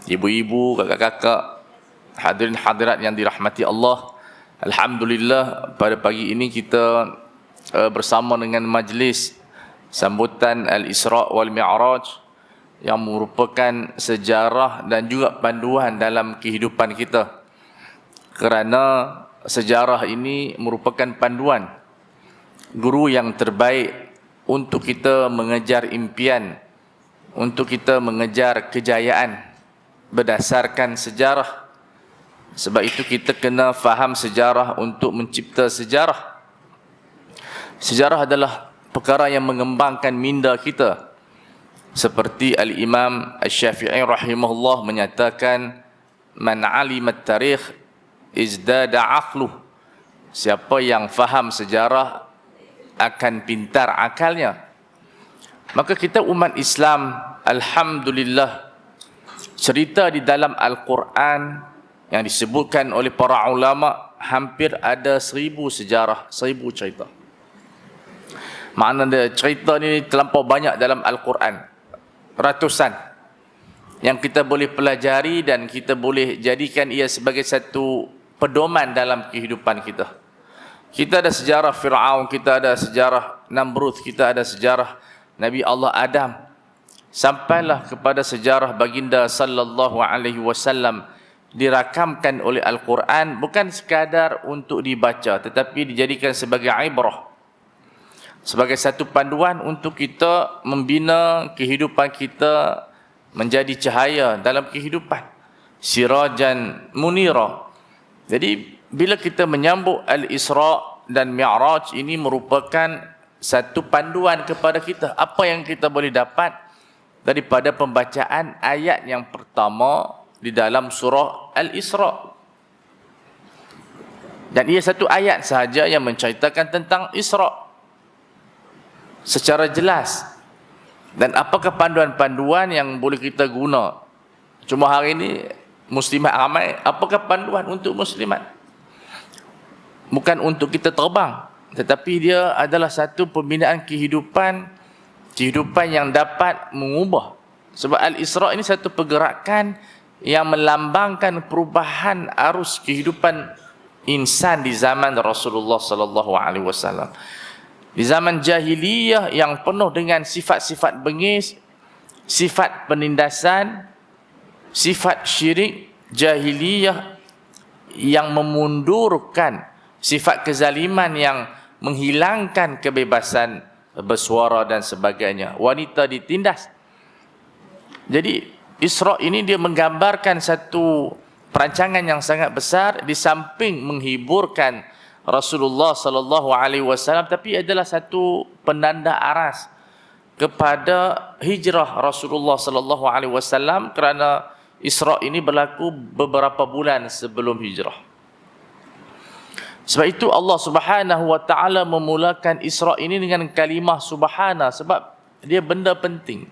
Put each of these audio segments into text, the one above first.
ibu-ibu, kakak-kakak, hadirin hadirat yang dirahmati Allah. Alhamdulillah pada pagi ini kita bersama dengan majlis sambutan Al-Isra' wal Mi'raj yang merupakan sejarah dan juga panduan dalam kehidupan kita. Kerana sejarah ini merupakan panduan guru yang terbaik untuk kita mengejar impian, untuk kita mengejar kejayaan berdasarkan sejarah. Sebab itu kita kena faham sejarah untuk mencipta sejarah. Sejarah adalah perkara yang mengembangkan minda kita. Seperti Al-Imam Asy-Syafi'i rahimahullah menyatakan, "Man 'alima at-tarikh izdada 'aqluh." Siapa yang faham sejarah akan pintar akalnya. Maka kita umat Islam, alhamdulillah, cerita di dalam Al-Quran yang disebutkan oleh para ulama hampir ada 1000 sejarah, 1000 cerita. Maknanya cerita ni terlampau banyak dalam Al-Quran, ratusan, yang kita boleh pelajari dan kita boleh jadikan ia sebagai satu pedoman dalam kehidupan kita. Kita ada sejarah Fir'aun, kita ada sejarah Namrud, kita ada sejarah Nabi Allah Adam, sampailah kepada sejarah baginda sallallahu alaihi wasallam, dirakamkan oleh Al-Quran bukan sekadar untuk dibaca tetapi dijadikan sebagai ibrah, sebagai satu panduan untuk kita membina kehidupan kita menjadi cahaya dalam kehidupan, sirajan munira. Jadi bila kita menyambut Al-Isra' dan Mi'raj, ini merupakan satu panduan kepada kita apa yang kita boleh dapat daripada pembacaan ayat yang pertama di dalam surah Al-Isra'. Dan ia satu ayat sahaja yang menceritakan tentang Isra' secara jelas. Dan apakah panduan-panduan yang boleh kita guna? Cuma hari ini muslimat ramai, apakah panduan untuk muslimat? Bukan untuk kita terbang, tetapi dia adalah satu pembinaan kehidupan yang dapat mengubah. Sebab Al-Isra' ini satu pergerakan yang melambangkan perubahan arus kehidupan insan di zaman Rasulullah sallallahu alaihi wasallam. Di zaman jahiliyah yang penuh dengan sifat-sifat bengis, sifat penindasan, sifat syirik, jahiliyah yang memundurkan, sifat kezaliman yang menghilangkan kebebasan bersuara dan sebagainya. Wanita ditindas. Jadi Isra' ini dia menggambarkan satu perancangan yang sangat besar, di samping menghiburkan Rasulullah sallallahu alaihi wasallam, tapi adalah satu penanda aras kepada hijrah Rasulullah sallallahu alaihi wasallam, kerana Isra' ini berlaku beberapa bulan sebelum hijrah. Sebab itu Allah Subhanahu wa taala memulakan Isra' ini dengan kalimah subhana, sebab dia benda penting.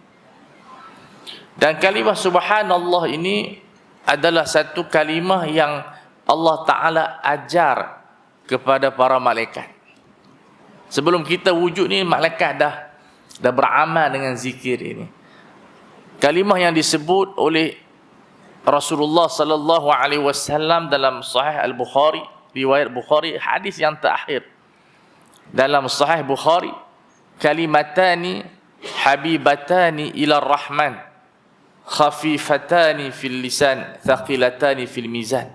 Dan kalimah subhanallah ini adalah satu kalimah yang Allah Ta'ala ajar kepada para malaikat. Sebelum kita wujud ni, malaikat dah beramal dengan zikir ini. Kalimah yang disebut oleh Rasulullah sallallahu alaihi wasallam dalam Sahih Al-Bukhari, riwayat Bukhari, hadis yang terakhir dalam Sahih Bukhari, kalimatani habibatani ila rahman, khafifatani fil lisan, thaqilatani fil mizan.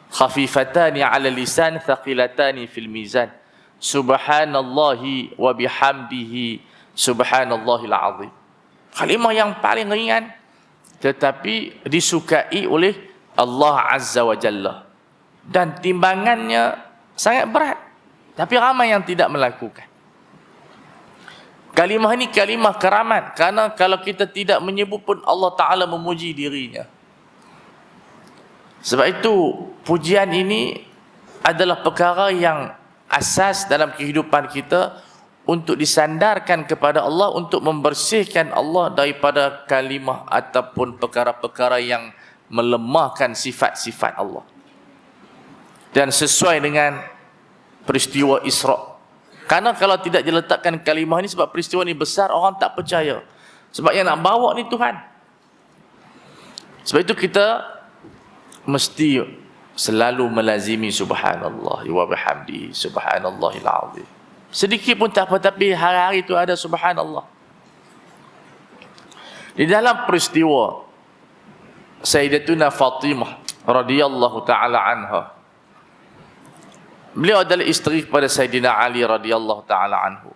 Khafifatani ala lisan, thaqilatani fil mizan. Subhanallahi wa bihamdihi, subhanallahil azim. Kalimah yang paling ringan tetapi disukai oleh Allah Azza wa Jalla, dan timbangannya sangat berat, tapi ramai yang tidak melakukan. Kalimah ini kalimah keramat, kerana kalau kita tidak menyebut pun Allah Ta'ala memuji dirinya. Sebab itu pujian ini adalah perkara yang asas dalam kehidupan kita untuk disandarkan kepada Allah, untuk membersihkan Allah daripada kalimah ataupun perkara-perkara yang melemahkan sifat-sifat Allah. Dan sesuai dengan peristiwa Isra'. Karena kalau tidak diletakkan kalimah ni, sebab peristiwa ni besar, orang tak percaya. Sebab yang nak bawa ni Tuhan. Sebab itu kita mesti selalu melazimi subhanallah wa bihamdihi subhanallahil azim. Sedikit pun tak apa, tapi hari-hari itu ada subhanallah. Di dalam peristiwa Sayyidatuna Fatimah radhiyallahu taala anha, beliau adalah isteri kepada Sayyidina Ali radhiyallahu taala anhu.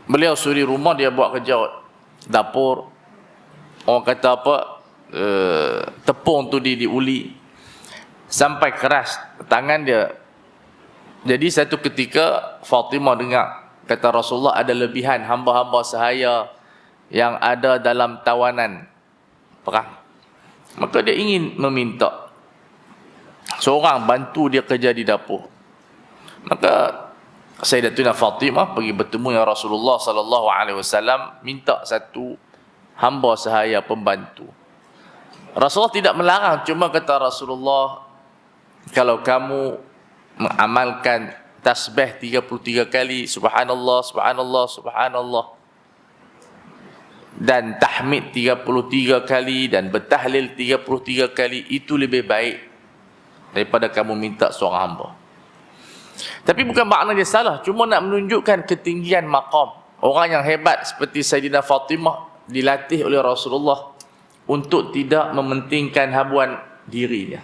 Beliau suri rumah, dia buat kerja dapur. Orang kata apa, tepung tu diuli sampai keras tangan dia. Jadi satu ketika Fatimah dengar kata Rasulullah ada lebihan hamba-hamba sahaya yang ada dalam tawanan perang. Maka dia ingin meminta seorang bantu dia kerja di dapur. Maka Sayyidatuna Fatimah pergi bertemu dengan Rasulullah sallallahu alaihi wasallam, minta satu hamba sahaya pembantu. Rasulullah tidak melarang, cuma kata Rasulullah, kalau kamu mengamalkan tasbih 33 kali subhanallah subhanallah subhanallah dan tahmid 33 kali dan bertahlil 33 kali, itu lebih baik daripada kamu minta seorang hamba. Tapi bukan makna dia salah, cuma nak menunjukkan ketinggian maqam. Orang yang hebat seperti Sayyidina Fatimah dilatih oleh Rasulullah untuk tidak mementingkan habuan dirinya.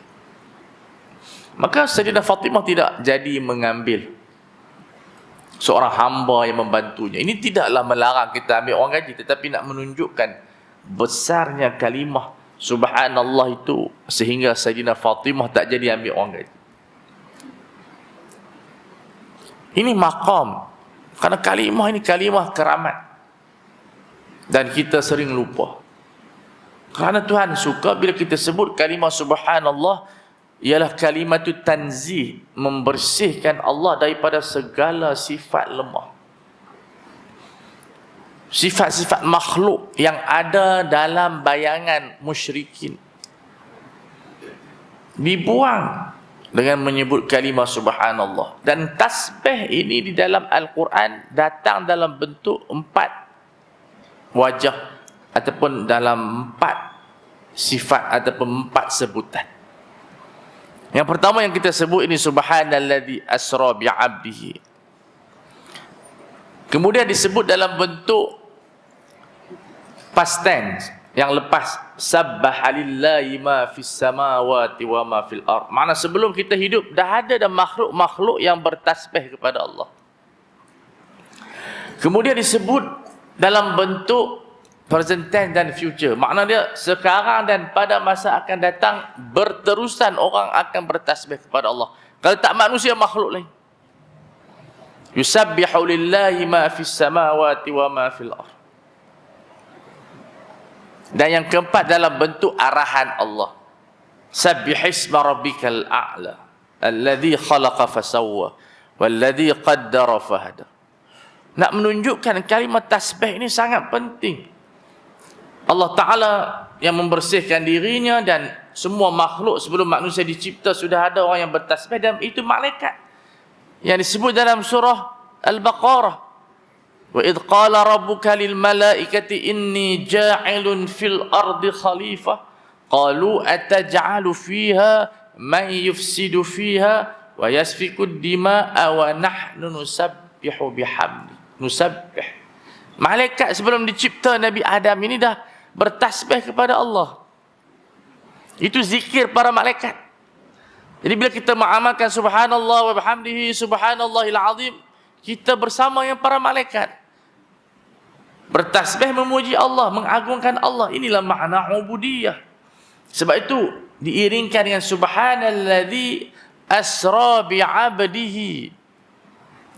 Maka Sayyidina Fatimah tidak jadi mengambil seorang hamba yang membantunya. Ini tidaklah melarang kita ambil orang gaji, tetapi nak menunjukkan besarnya kalimah subhanallah itu sehingga Sayyidina Fatimah tak jadi ambil orang gaji. Ini maqam. Kerana kalimah ini kalimah keramat. Dan kita sering lupa. Kerana Tuhan suka bila kita sebut kalimah subhanallah, ialah kalimatu tanzih, membersihkan Allah daripada segala sifat lemah. Sifat-sifat makhluk yang ada dalam bayangan musyrikin dibuang dengan menyebut kalimah subhanallah. Dan tasbih ini di dalam Al-Quran datang dalam bentuk 4 wajah ataupun dalam 4 sifat ataupun 4 sebutan. Yang pertama yang kita sebut ini subhanalladzi asra bi'abdihi. Kemudian disebut dalam bentuk past tense yang lepas, sabbaha lillahi ma fis samawati wa ma fil ard. Makna sebelum kita hidup dah ada makhluk-makhluk yang bertasbih kepada Allah. Kemudian disebut dalam bentuk present tense dan future. Makna dia sekarang dan pada masa akan datang berterusan orang akan bertasbih kepada Allah. Kalau tak manusia, makhluk lain. Yusabbihu lillahi ma fis samawati wa ma fil ard. Dan yang keempat dalam bentuk arahan Allah. Sabbihisma rabbikal a'la alladhi khalaqa fasawwa walladhi qaddara fahada. Nak menunjukkan kalimat tasbih ini sangat penting. Allah Ta'ala yang membersihkan dirinya dan semua makhluk sebelum manusia dicipta sudah ada orang yang bertasbih, dan itu malaikat yang disebut dalam surah Al-Baqarah. Wa idh qala rabbuka lil malaikati inni ja'ilun fil ardi khalifah qalu ataj'alu fiha man yufsidu fiha wa yasfiku ad-dima'a wa nahnu nusabbihu bihamdi. Nusabbih. Malaikat sebelum dicipta Nabi Adam ini dah bertasbih kepada Allah. Itu zikir para malaikat. Jadi bila kita mengamalkan subhanallah wa bihamdihi subhanallahil azim, kita bersama yang para malaikat bertasbih memuji Allah, mengagungkan Allah. Inilah makna ubudiyah. Sebab itu diiringkan dengan subhanalladzi asra bi'abdihi.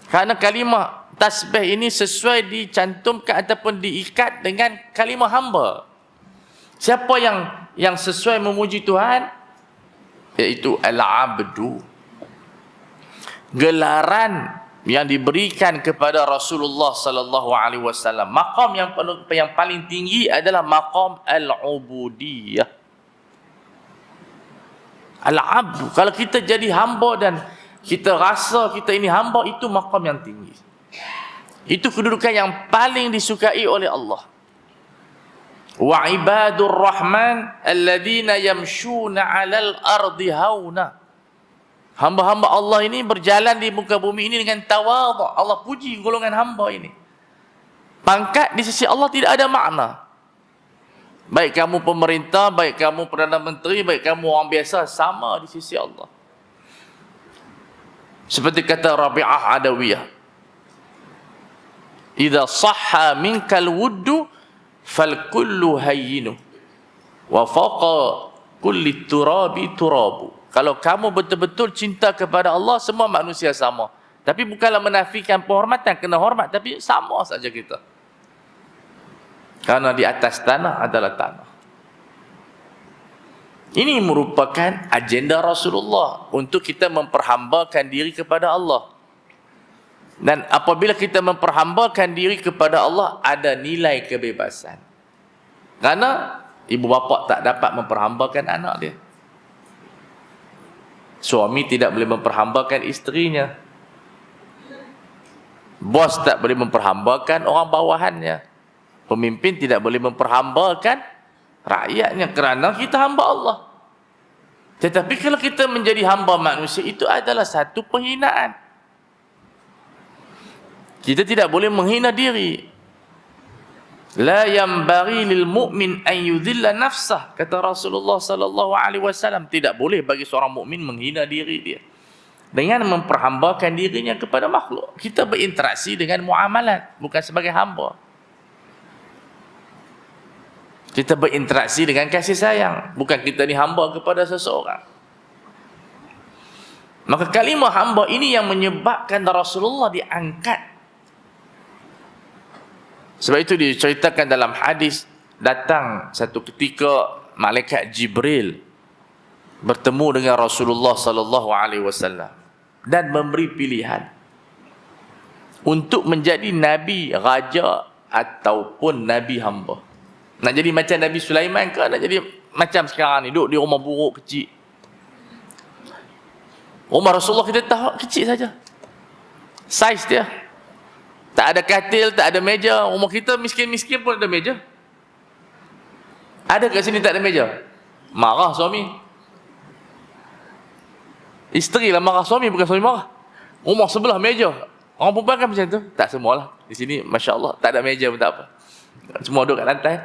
Kerana kalimah tasbih ini sesuai dicantumkan ataupun diikat dengan kalimah hamba. Siapa yang sesuai memuji Tuhan? Iaitu al-abdu. Gelaran yang diberikan kepada Rasulullah sallallahu alaihi wasallam. Maqam yang paling tinggi adalah maqam al-ubudiyah. Al-abdu. Kalau kita jadi hamba dan kita rasa kita ini hamba, itu maqam yang tinggi. Itu kedudukan yang paling disukai oleh Allah. Wa ibadur rahman alladhina yamshuna 'alal ardi hauna. Hamba-hamba Allah ini berjalan di muka bumi ini dengan tawadhu. Allah puji golongan hamba ini. Pangkat di sisi Allah tidak ada makna. Baik kamu pemerintah, baik kamu Perdana Menteri, baik kamu orang biasa, sama di sisi Allah. Seperti kata Rabi'ah Adawiyah, idza sahha minkal wuddu fal kullu hayyinu wa faqa kulli turabi turabu. Kalau kamu betul-betul cinta kepada Allah, semua manusia sama. Tapi bukanlah menafikan penghormatan, kena hormat, tapi sama saja kita. Karena di atas tanah adalah tanah. Ini merupakan agenda Rasulullah untuk kita memperhambakan diri kepada Allah. Dan apabila kita memperhambakan diri kepada Allah, ada nilai kebebasan. Karena ibu bapa tak dapat memperhambakan anak dia. Suami tidak boleh memperhambakan isterinya. Bos tak boleh memperhambakan orang bawahannya. Pemimpin tidak boleh memperhambakan rakyatnya kerana kita hamba Allah. Tetapi kalau kita menjadi hamba manusia, itu adalah satu penghinaan. Kita tidak boleh menghina diri. La yanbaghi lil mu'min an yudhilla nafsah, kata Rasulullah sallallahu alaihi wasallam. Tidak boleh bagi seorang mukmin menghina diri dia dengan memperhambakan dirinya kepada makhluk. Kita berinteraksi dengan muamalat, bukan sebagai hamba. Kita berinteraksi dengan kasih sayang, bukan kita ni hamba kepada seseorang. Maka kalimah hamba ini yang menyebabkan Rasulullah diangkat. Sebab itu diceritakan dalam hadis, datang satu ketika malaikat Jibril bertemu dengan Rasulullah sallallahu alaihi wasallam dan memberi pilihan untuk menjadi nabi, raja ataupun nabi hamba. Nak jadi macam Nabi Sulaiman ke nak jadi macam sekarang ni, duduk di rumah buruk kecil. Rumah Rasulullah kita tahu kecil saja. Saiz dia. Tak ada katil, tak ada meja. Rumah kita miskin-miskin pun ada meja. Ada kat sini tak ada meja? Marah suami. Isteri lah marah suami, bukan suami marah. Rumah sebelah meja. Orang perempuan kan macam tu? Tak semualah. Di sini Masya Allah tak ada meja pun tak apa. Semua duduk kat lantai.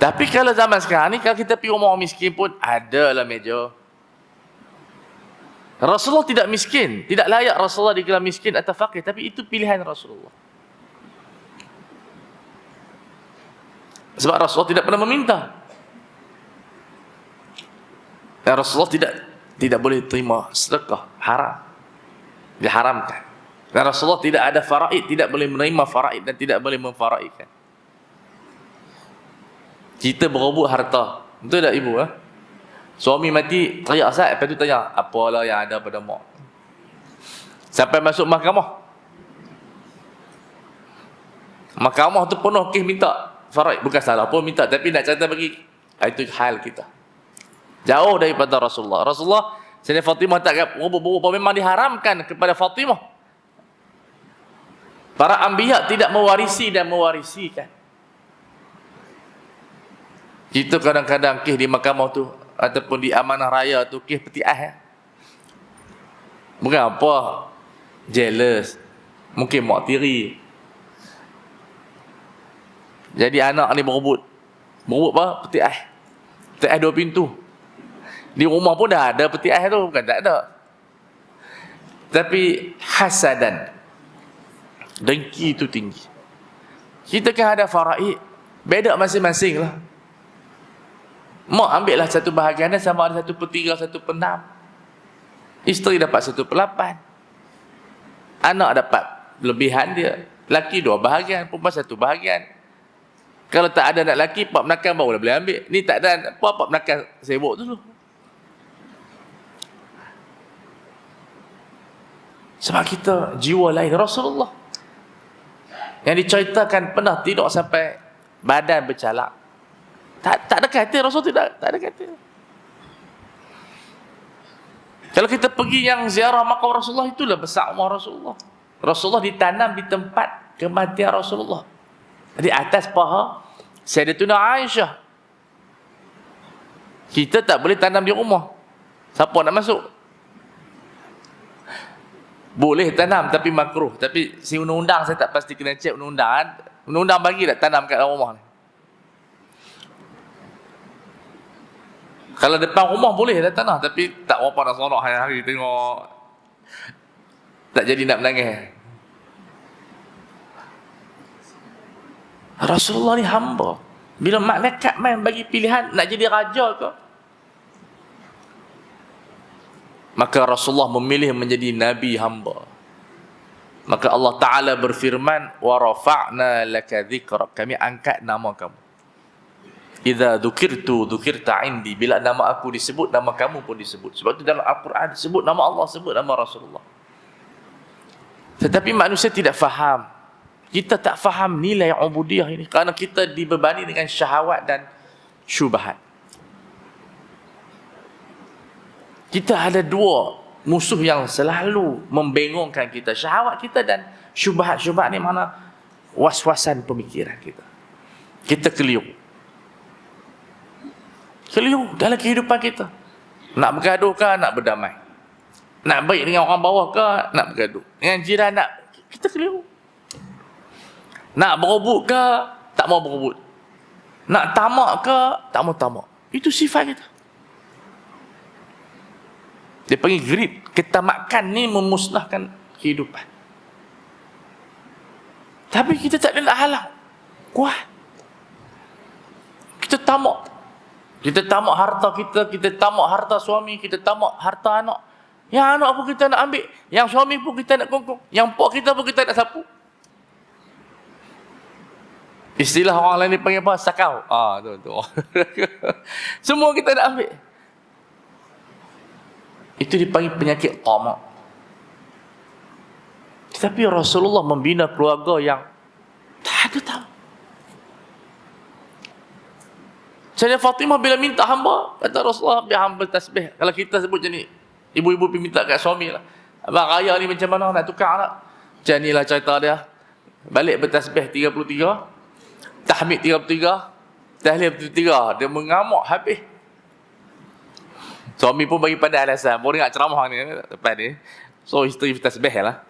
Tapi kalau zaman sekarang ni, kalau kita pergi rumah orang miskin pun adalah meja. Rasulullah tidak miskin, tidak layak Rasulullah digelar miskin atau fakir, tapi itu pilihan Rasulullah. Sebab Rasulullah tidak pernah meminta. Dan Rasulullah tidak boleh terima sedekah, haram. Diharamkan. Dan Rasulullah tidak ada faraid, tidak boleh menerima faraid dan tidak boleh memfaraidkan. Kita berebut harta. Betul tak ibu? Suami mati, teriak asal, lepas tu tanya, apalah yang ada pada mak? Sampai masuk mahkamah. Mahkamah tu penuh kes minta faraid. Bukan salah pun minta, tapi nak cerita bagi. Itu hal kita. Jauh daripada Rasulullah. Rasulullah, Sayyidina Fatimah tak berebut-berebut, memang diharamkan kepada Fatimah. Para anbiya tidak mewarisi dan mewarisikan. Kita kadang-kadang kes di mahkamah tu ataupun di amanah raya tu kes petiah ya. Bukan apa, jealous, mungkin mak tiri. Jadi anak ni berebut apa? Petiah. Petiah 2 pintu. Di rumah pun dah ada petiah tu, bukan tak ada. Tapi hasadan, dengki tu tinggi. Kita kan ada faraid, beda masing-masing lah. Mak ambil lah 1/8 sama ada 1/3, 1/6. Isteri dapat 1/8. Anak dapat lebihan dia. Laki 2 bahagian, perempuan 1 bahagian. Kalau tak ada anak laki, pak menakan baru boleh ambil. Ni tak ada pak menakan sibuk tu dulu. Sebab kita jiwa lain. Rasulullah yang diceritakan pernah tidur sampai badan bercalak. Tak ada katil Rasul, tak ada katil. Kalau kita pergi yang ziarah makam Rasulullah, itulah besar umur Rasulullah. Rasulullah ditanam di tempat kematian Rasulullah. Jadi atas paha Sayyidatuna Aisyah. Kita tak boleh tanam di rumah. Siapa nak masuk? Boleh tanam tapi makruh. Tapi si undang-undang saya tak pasti kena cek undang-undang. Undang-undang bagi tak tanam kat dalam rumah ni. Kalau depan rumah boleh dah tanam, tapi tak berapa nak seronok hari-hari tengok. Tak jadi nak menangis. Rasulullah ni hamba. Bila malaikat main bagi pilihan nak jadi raja ke, maka Rasulullah memilih menjadi nabi hamba. Maka Allah Ta'ala berfirman, wa rafa'na laka dhikrak, kami angkat nama kamu. Idza dzukirtu dzukirta indi, bila nama aku disebut, nama kamu pun disebut. Sebab itu dalam Al-Quran sebut nama Allah, sebut nama Rasulullah. Tetapi manusia tidak faham. Kita tak faham nilai ubudiyah ini kerana kita dibebani dengan syahwat dan syubhat. Kita ada dua musuh yang selalu membengongkan kita, syahwat kita dan syubhat. Syubhat ni mana? Was-wasan pemikiran kita. Kita keliru dalam kehidupan kita. Nak bergaduh ke nak berdamai? Nak baik dengan orang bawah ke nak bergaduh? Dengan jiran nak, kita keliru. Nak berebut ke tak mau berebut? Nak tamak ke tak mau tamak? Itu sifat kita. Dia panggil greed. Ketamakan ni memusnahkan kehidupan. Tapi kita tak ada nak halang. Kuat. Kita tamak. Kita tamak harta kita, kita tamak harta suami, kita tamak harta anak. Yang anak pun kita nak ambil, yang suami pun kita nak kongkong, yang pok kita pun kita nak sapu. Istilah orang lain ni panggil apa? Sakau. Tu. Semua kita nak ambil. Itu dipanggil penyakit tamak. Tetapi Rasulullah membina keluarga yang tak ada tamak. Sayyidah Fatimah bila minta hamba, kata Rasulullah, biar hamba tasbih. Kalau kita sebut macam ni, ibu-ibu pergi minta kat suami lah. Abang raya ni macam mana nak tukar tak? Macam ni lah cerita dia. Balik bertasbih 33. Tahmid 33, tahlil 33, dia mengamuk habis. Suami pun bagi pada alasan, boleh dengar ceramah ni depan ni. So isteri tasbih lah.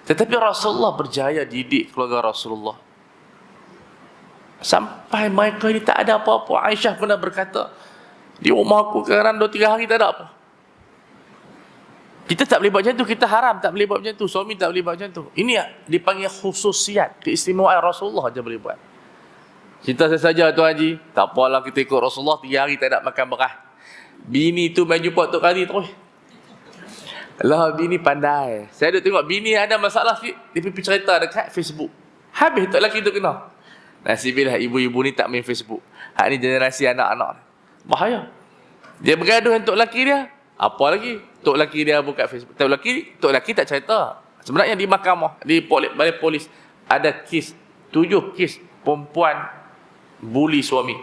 Tetapi Rasulullah berjaya didik keluarga Rasulullah. Sampai mereka ini tak ada apa-apa. Aisyah pernah berkata, di rumah aku kadang 2-3 hari tak ada apa. Kita tak boleh buat macam tu, kita haram tak boleh buat macam tu, suami tak boleh buat macam tu. Ini dipanggil khususiat, keistimewaan Rasulullah aja boleh buat. Kita saja Tuan Haji, tak apalah kita ikut Rasulullah 3 hari tak ada makan beras. Bini tu main jumpa Tok Kadi terus. Lah bini pandai. Saya ada tengok bini ada masalah sikit, dia pergi cerita dekat Facebook. Habis Tok lelaki tu kena. Nasiblah ibu-ibu ni tak main Facebook. Hak ni generasi anak-anak. Bahaya. Dia bergaduh dengan Tok lelaki dia. Apa lagi? Tok lelaki dia buka Facebook. Tok lelaki tak cerita. Sebenarnya di mahkamah, di balai polis ada kes 7 kes perempuan bully suami.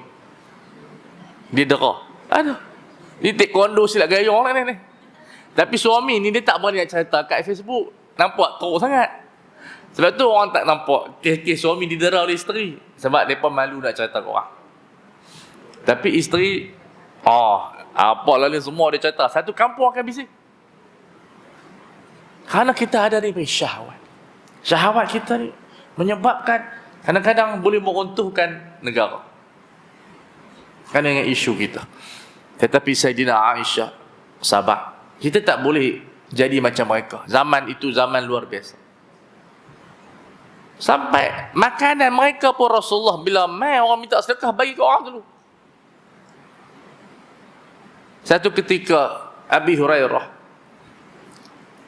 Dia dera. Ada. Ni taekwondo silap gaya orang ni. Tapi suami ni dia tak boleh nak cerita kat Facebook. Nampak teruk sangat. Sebab tu orang tak nampak kes suami didera oleh isteri. Sebab mereka malu nak cerita ke orang. Tapi isteri, apa lalu semua dia cerita. Satu kampung akan bising. Kerana kita ada ni syahwat. Syahwat kita ni menyebabkan kadang-kadang boleh meruntuhkan negara. Kerana dengan isu kita. Tetapi Sayyidina Aisyah sabar. Kita tak boleh jadi macam mereka. Zaman itu zaman luar biasa. Sampai makanan mereka pun Rasulullah bila mai orang minta sedekah bagi ke orang dulu. Satu ketika Abi Hurairah,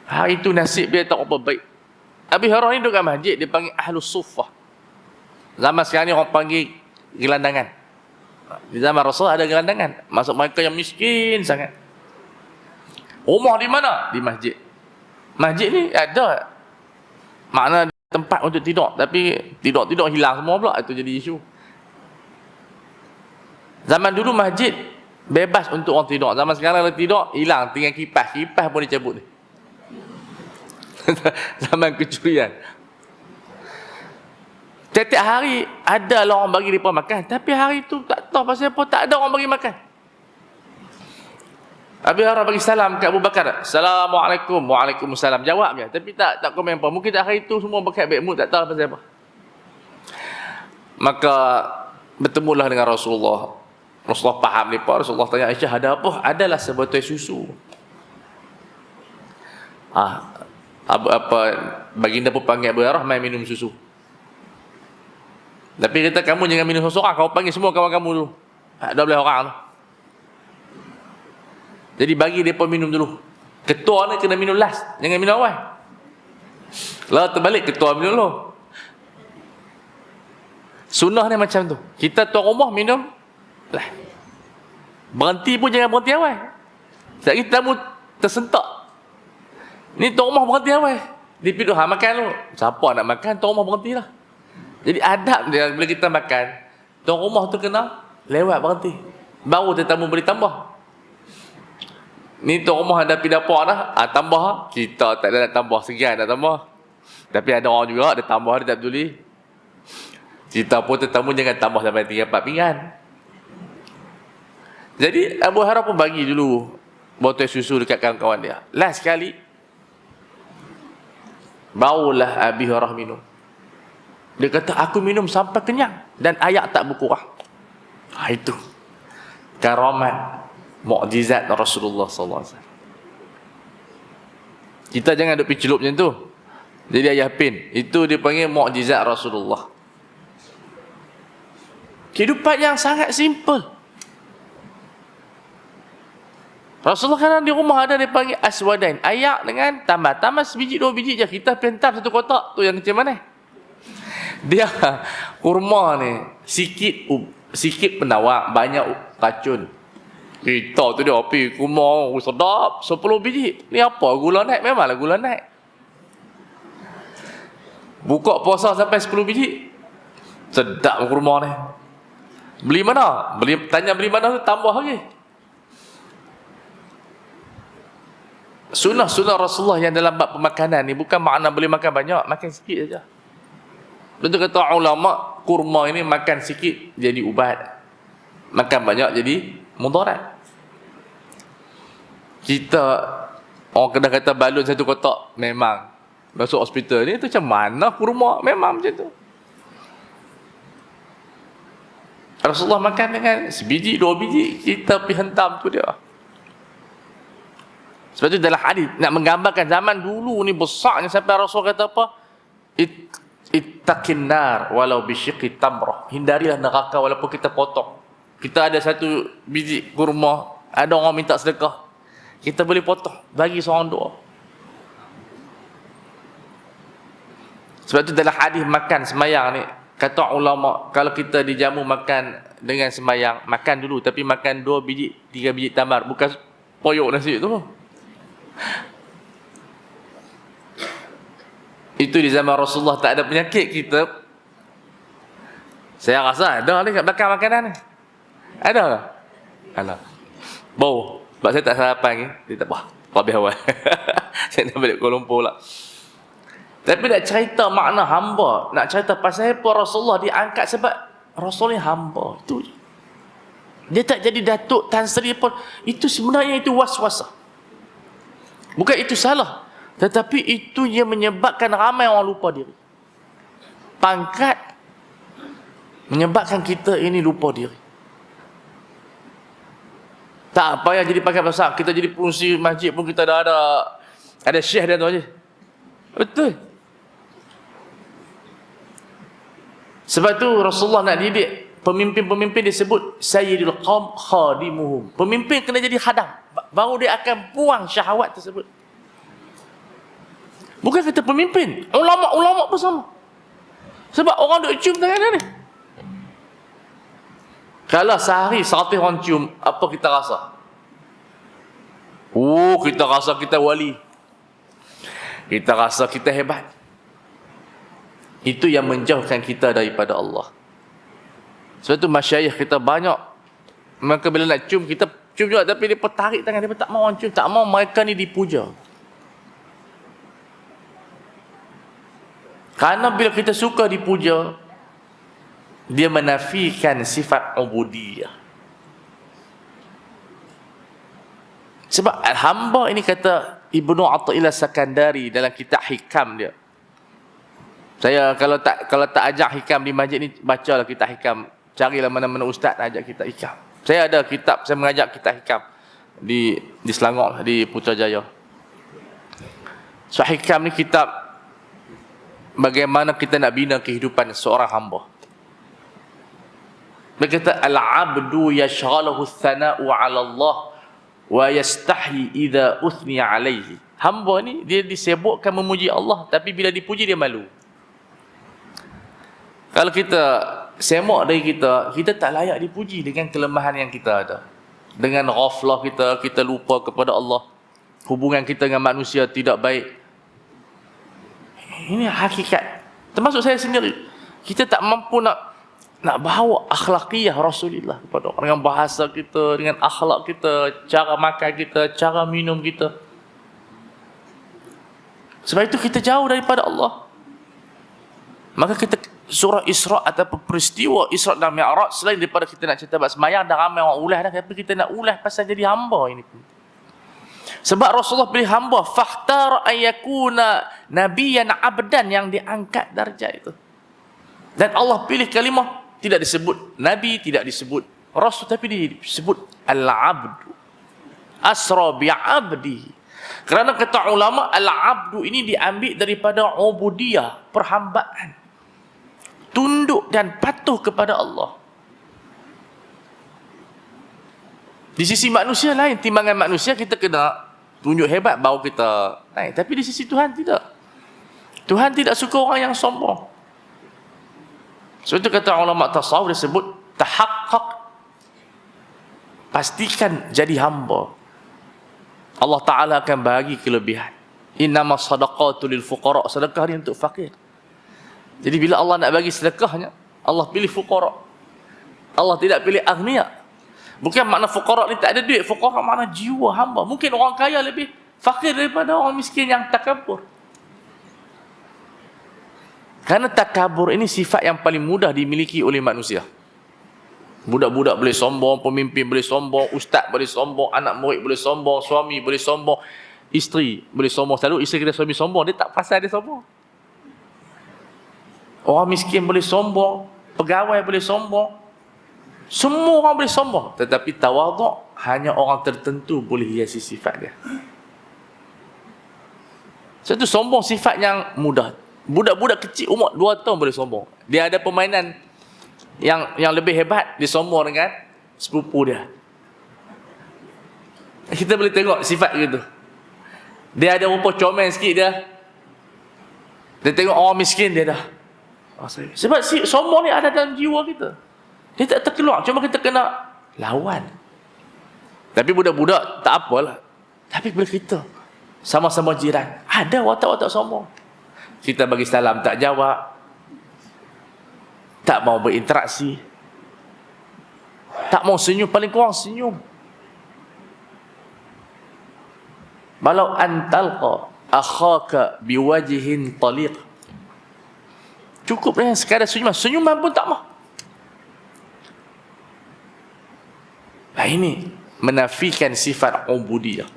hari itu nasib dia tak apa baik. Abi Hurairah ni duduk kat masjid, dia panggil Ahlus Suffah. Zaman sekarang ni orang panggil gelandangan. Di zaman Rasul ada gelandangan. Maksud mereka yang miskin sangat. Rumah di mana? Di masjid. Masjid ni ada makna tempat untuk tidur, tapi tidur hilang semua pula. Itu jadi isu. Zaman dulu masjid bebas untuk orang tidur. Zaman sekarang kalau tidur hilang, tinggal kipas pun dicabut ni. Zaman kecurian. Tiap-tiap hari ada lah orang bagi mereka makan, tapi hari tu tak tahu pasal apa tak ada orang bagi makan. Abi Hurairah bagi salam kat Abu Bakar. Assalamualaikum. Waalaikumsalam. Jawab je. Tapi tak komen apa. Mungkin hari itu semua berkat baik mood, tak tahu pasal apa. Maka bertemulah dengan Rasulullah. Rasulullah faham mereka. Rasulullah tanya Aisyah, ada apa? Adalah sebotol susu. Baginda pun panggil Abu Hurairah, mai minum susu. Tapi kata, kamu jangan minum seorang, kau panggil semua kawan kamu dulu. 12 orang tu. Jadi bagi mereka minum dulu. Ketua ni kena minum last, jangan minum awal. Lah terbalik, ketua minum dulu. Sunnah ni macam tu. Kita tuan rumah minum lah. Berhenti pun jangan berhenti awal. Sekali tamu tersentak. Ni tuan rumah berhenti awal. Dia pergi makan dulu. Siapa nak makan, tuan rumah berhentilah. Jadi adab dia bila kita makan, tuan rumah tu kena lewat berhenti. Baru tetamu boleh tambah. Ni tuan rumah ada pergi dapur dah, tambah. Kita tak ada nak tambah, segan nak tambah. Tapi ada orang juga, dia tambah, dia tak peduli. Kita pun tetamu jangan tambah sampai 3-4 pinggan. Jadi Abu Hurairah pun bagi dulu botol susu dekat kawan-kawan dia. Last sekali, barulah Abi Hurairah minum. Dia kata, aku minum sampai kenyang dan ayak tak berkurang. Itu karamat, mukjizat Rasulullah sallallahu alaihi wasallam. Kita jangan duk pergi celup macam tu. Jadi ayah pin, itu dipanggil mukjizat Rasulullah. Kehidupan yang sangat simple. Rasulullah kan di rumah ada dipanggil aswadain, ayak dengan tambah sebiji 2 biji je. Kita pentam satu kotak tu yang macam mana? Dia kurma ni sikit penawar, banyak racun. Kita tu dia api kurma sedap 10 biji. Ni apa? Gula naik, memanglah gula naik. Buka puasa sampai 10 biji. Sedap kurma ni. Beli mana? Tanya beli mana tu, tambah lagi. Sunnah Rasulullah yang dalam bab pemakanan ni bukan makna boleh makan banyak, makan sikit saja. Betul kata ulama, kurma ini makan sikit jadi ubat, makan banyak jadi mudarat. Kita orang kena kata balun satu kotak, memang masuk hospital ni tu macam mana kurma, memang macam tu. Rasulullah makan dengan sebiji 2 biji, kita pergi hentam tu dia. Sebab tu dalam hadis nak menggambarkan zaman dulu ni besarnya sampai Rasul kata apa? Ittaqin nar walau bisyiqqi tamrah. Hindarilah neraka walaupun kita potong. Kita ada 1 biji kurma, ada orang minta sedekah, kita boleh potong, bagi seorang 2. Sebab tu dalam hadis makan semayang ni, kata ulama, kalau kita dijamu makan dengan semayang, makan dulu, tapi makan 2 biji 3 biji tamar, bukan poyok nasi tu. Itu di zaman Rasulullah tak ada penyakit kita. Saya rasa ada ni kat belakang makanan ni. Ada tak? Ada. Bau. Sebab saya tak sarapan ni. Dia tak apa. Lebih awal. Saya nak balik Kuala Lumpur pula. Tapi nak cerita makna hamba, nak cerita pasal apa Rasulullah diangkat, sebab Rasul ni hamba. Itu je. Dia tak jadi datuk Tan Sri pun. Itu sebenarnya itu was-wasa. Bukan itu salah, tetapi itu yang menyebabkan ramai orang lupa diri. Pangkat menyebabkan kita ini lupa diri. Tak payah jadi pangkat besar, kita jadi pengurusi masjid pun kita dah ada syekh dia tu aja. Betul. Sebab tu Rasulullah nak didik pemimpin-pemimpin disebut sayyidul qaum khadimuhum. Pemimpin kena jadi khadam, baru dia akan buang syahwat tersebut. Bukan kata pemimpin, ulama pun sama. Sebab orang duk cium tangan dia ni. Kalau sehari 100 orang cium, apa kita rasa? Kita rasa kita wali. Kita rasa kita hebat. Itu yang menjauhkan kita daripada Allah. Sebab tu masyayikh kita banyak, maka bila nak cium, kita cium juga, tapi dia tarik tangan, dia tak mau orang cium, tak mau mereka ni dipuja. Kerana bila kita suka dipuja, dia menafikan sifat ubudiyah. Sebab hamba ini, kata Ibnu Athaillah Sakandari dalam kitab Hikam dia. Saya kalau tak ajak hikam di masjid ni, bacalah kitab hikam. Carilah mana-mana ustaz ajak kitab hikam. Saya ada kitab, saya mengajak kitab hikam di Selangor, di Putrajaya. So hikam ni kitab bagaimana kita nak bina kehidupan seorang hamba. Dia kata al-'abdu yashghaluhu ats-tsana'u 'ala Allah wa yastahi idza uthniya 'alaihi. Hamba ni dia disebutkan memuji Allah, tapi bila dipuji dia malu. Kalau kita semak dari kita tak layak dipuji dengan kelemahan yang kita ada. Dengan ghaflah kita lupa kepada Allah. Hubungan kita dengan manusia tidak baik. Ini hakikat. Termasuk saya sendiri. Kita tak mampu nak bawa akhlakiyah Rasulullah kepada orang, dengan bahasa kita, dengan akhlak kita, cara makan kita, cara minum kita. Sebab itu kita jauh daripada Allah. Maka kita surah Isra' ataupun peristiwa Isra' dan Mi'raj, selain daripada kita nak cerita bab sembahyang, dah ramai orang ulas dah, tapi kita nak ulas pasal jadi hamba ini pun. Sebab Rasulullah pilih hamba, fakhtar ayyakuna nabiyyan 'abdan, yang diangkat darjat itu. Dan Allah pilih kalimah, tidak disebut nabi, tidak disebut rasul, tapi disebut al-'abdu. Asra bi'abdihi. Kerana kata ulama, al-'abdu ini diambil daripada ubudiyah, perhambaan. Tunduk dan patuh kepada Allah. Di sisi manusia lain, timbangan manusia kita kena tunjuk hebat baru kita naik. Tapi di sisi Tuhan tidak. Tuhan tidak suka orang yang sombong. Sebab itu kata ulama tasawuf disebut tahaqqaq. Pastikan jadi hamba. Allah Ta'ala akan bagi kelebihan. Innama sadaqatu lil fuqara. Sedekah ni untuk fakir. Jadi bila Allah nak bagi sedekahnya, Allah pilih fuqara. Allah tidak pilih aghnia. Bukan makna fuqara ni tak ada duit. Fuqara makna jiwa hamba. Mungkin orang kaya lebih fakir daripada orang miskin yang takabur. Karena takabur ini sifat yang paling mudah dimiliki oleh manusia. Budak-budak boleh sombong, pemimpin boleh sombong, ustaz boleh sombong, anak murid boleh sombong, suami boleh sombong, isteri boleh sombong. Selalu isteri kita suami sombong, dia tak pasal dia sombong. Orang miskin boleh sombong, pegawai boleh sombong, semua orang boleh sombong. Tetapi tawaduk, hanya orang tertentu boleh hiasi sifat dia. Satu sombong sifat yang mudah. Budak-budak kecil umur 2 tahun boleh sombong. Dia ada permainan yang lebih hebat, dia sombong dengan sepupu dia. Kita boleh tengok sifat gitu. Dia ada rupa comel sikit dia. Dia tengok orang miskin dia dah. Sebab si sombong ni ada dalam jiwa kita. Dia tak terkeluar, cuma kita kena lawan. Tapi budak-budak tak apalah. Tapi bila kita sama-sama jiran, ada watak-watak sombong. Kita bagi salam tak jawab, tak mau berinteraksi, tak mau senyum, paling kurang senyum. Walau antalqa akhaka biwajhin taliq. Cukup dengan sekadar senyuman. Senyuman pun tak mau. Nah, ini menafikan sifat ubudiyah.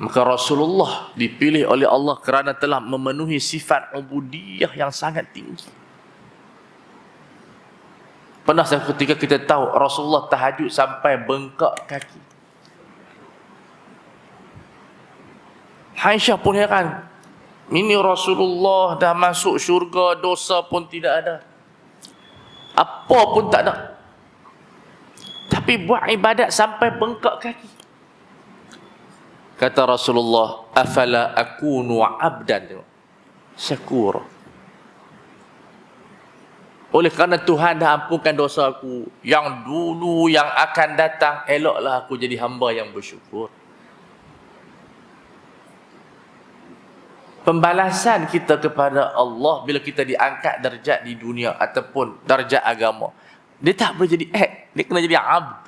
Maka Rasulullah dipilih oleh Allah kerana telah memenuhi sifat ubudiyah yang sangat tinggi. Pernah satu ketika kita tahu Rasulullah tahajud sampai bengkak kaki. Aisyah pun heran. Ini Rasulullah dah masuk syurga, dosa pun tidak ada, apa pun tak ada, tapi buat ibadat sampai bengkak kaki. Kata Rasulullah, afala akunu abdan syakura. Oleh kerana Tuhan dah ampunkan dosa aku yang dulu, yang akan datang, eloklah aku jadi hamba yang bersyukur. Pembalasan kita kepada Allah bila kita diangkat darjat di dunia ataupun darjat agama, dia tak boleh jadi dia kena jadi abd.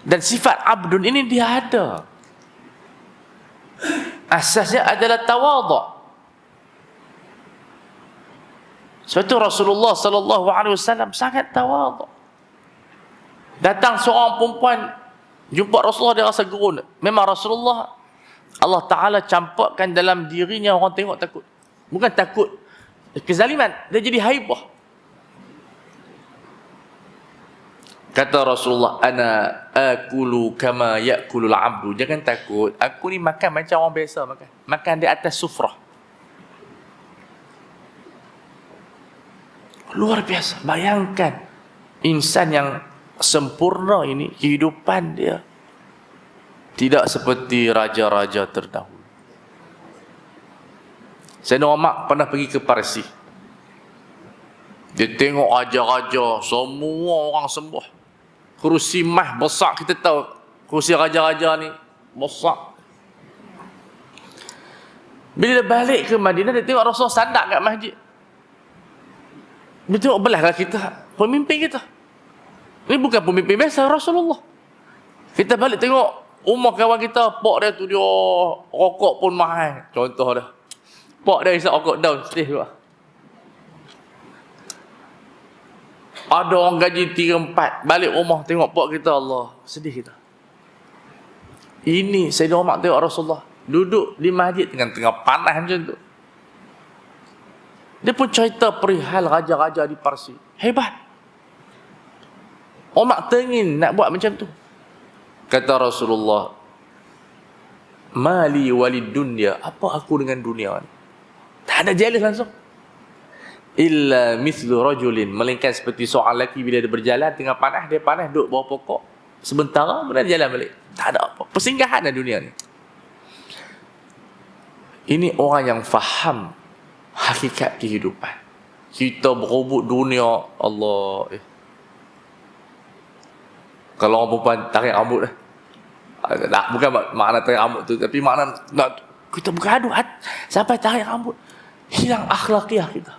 Dan sifat abdun ini dia ada. Asasnya adalah tawaduk. Sebab itu Rasulullah sallallahu alaihi wasallam sangat tawaduk. Datang seorang perempuan jumpa Rasulullah, dia rasa gerun. Memang Rasulullah, Allah Ta'ala campakkan dalam dirinya orang tengok takut. Bukan takut kezaliman, dia jadi haibah. Kata Rasulullah, ana akulu kama yakulul abdu. Jangan takut, aku ni makan macam orang biasa makan. Makan di atas sufrah. Luar biasa. Bayangkan insan yang sempurna ini, kehidupan dia tidak seperti raja-raja terdahulu. Sayyidina Umar pernah pergi ke Parsi. Dia tengok raja-raja, semua orang sembah. Kerusi mah besar, kita tahu kerusi raja-raja ni besar. Bila dia balik ke Madinah, dia tengok Rasulullah sandak kat masjid. Dia tengok belahlah kita, pemimpin kita. Ini bukan pemimpin biasa, Rasulullah. Kita balik tengok rumah kawan kita, pak dia tu dia rokok pun mahal. Contoh dah. Pak dia isap rokok down, sedih juga. Ada orang gaji 3-4, balik rumah tengok pak kita, Allah, sedih kita. Ini Sayyidina Umar tengok Rasulullah duduk di masjid tengah-tengah panas macam tu. Dia pun cerita perihal raja-raja di Parsi. Hebat. Umar teringin nak buat macam tu. Kata Rasulullah, mali walid dunya, apa aku dengan dunia ni? Tak ada jealous langsung. Illa mithlu rajulin, melainkan seperti seorang lelaki bila dia berjalan tengah panas, dia panas duduk bawah pokok sebentar, kemudian jalan balik. Tak ada apa, persinggahan dalam dunia ni. Ini orang yang faham hakikat kehidupan. Kita berebut dunia, Allah. Kalau orang perempuan tarik rambut dah. Bukan makna tarik rambut tu, tapi makna nak, kita bergaduh sampai tarik rambut. Hilang akhlakiah kita.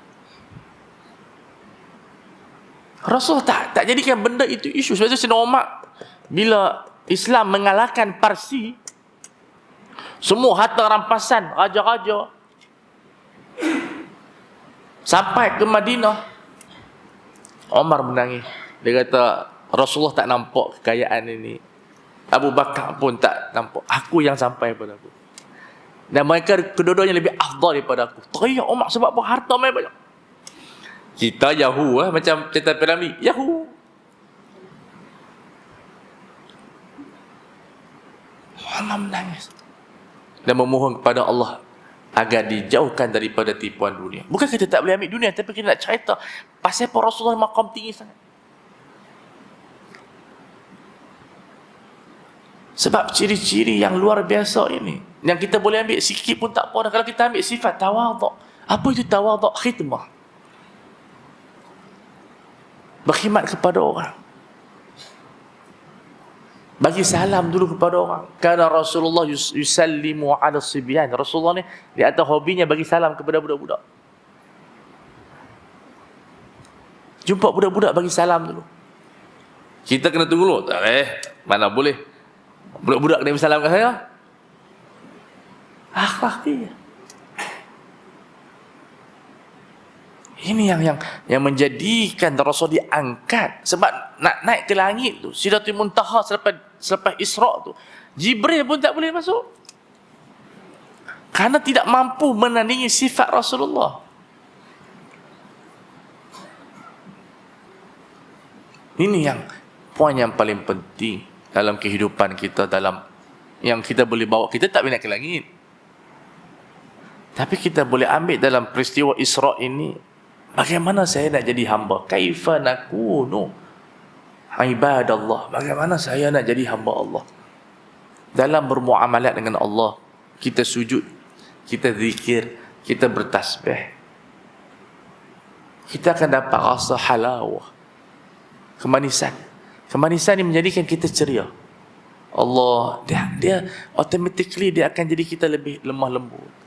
Rasulullah tak jadikan benda itu isu. Sebab itu Sayyidina Umar, bila Islam mengalahkan Parsi, semua harta rampasan raja-raja sampai ke Madinah, Umar menangis. Dia kata, Rasulullah tak nampak kekayaan ini, Abu Bakar pun tak nampak, aku yang sampai pada aku, dan mereka kedua-duanya lebih afdal daripada aku. Teriak Umar, sebab apa? Harta mereka banyak. Kita Yahoo macam cerita Piramid, Yahoo. Umar menangis dan memohon kepada Allah agar dijauhkan daripada tipuan dunia. Bukan kita tak boleh ambil dunia, tapi kita nak cerita pasal apa Rasulullah maqam tinggi sangat. Sebab ciri-ciri yang luar biasa ini, yang kita boleh ambil sikit pun tak apa. Kalau kita ambil sifat tawaduk. Apa itu tawaduk? Khidmah. Berkhidmat kepada orang. Bagi salam dulu kepada orang. Karena Rasulullah yusallimu ala sibyan. Rasulullah ni di atas hobinya bagi salam kepada budak-budak. Jumpa budak-budak bagi salam dulu. Kita kena tunggu dulu. Mana boleh. Budak-budak kena bagi salam kat saya. Akhlak dia. Ini yang menjadikan Rasul diangkat. Sebab nak naik ke langit tu, Sidratul Muntaha selepas Isra' tu, Jibril pun tak boleh masuk. Karena tidak mampu menandingi sifat Rasulullah. Ini yang poin yang paling penting dalam kehidupan kita, dalam yang kita boleh bawa. Kita tak boleh naik ke langit, tapi kita boleh ambil dalam peristiwa Isra' ini. Bagaimana saya nak jadi hamba? Kaifa nakunu ibadallah? Bagaimana saya nak jadi hamba Allah? Dalam bermuamalat dengan Allah, kita sujud, kita zikir, kita bertasbih, kita akan dapat rasa halawah, kemanisan. Kemanisan ini menjadikan kita ceria. Allah, dia automatically dia akan jadi kita lebih lemah lembut.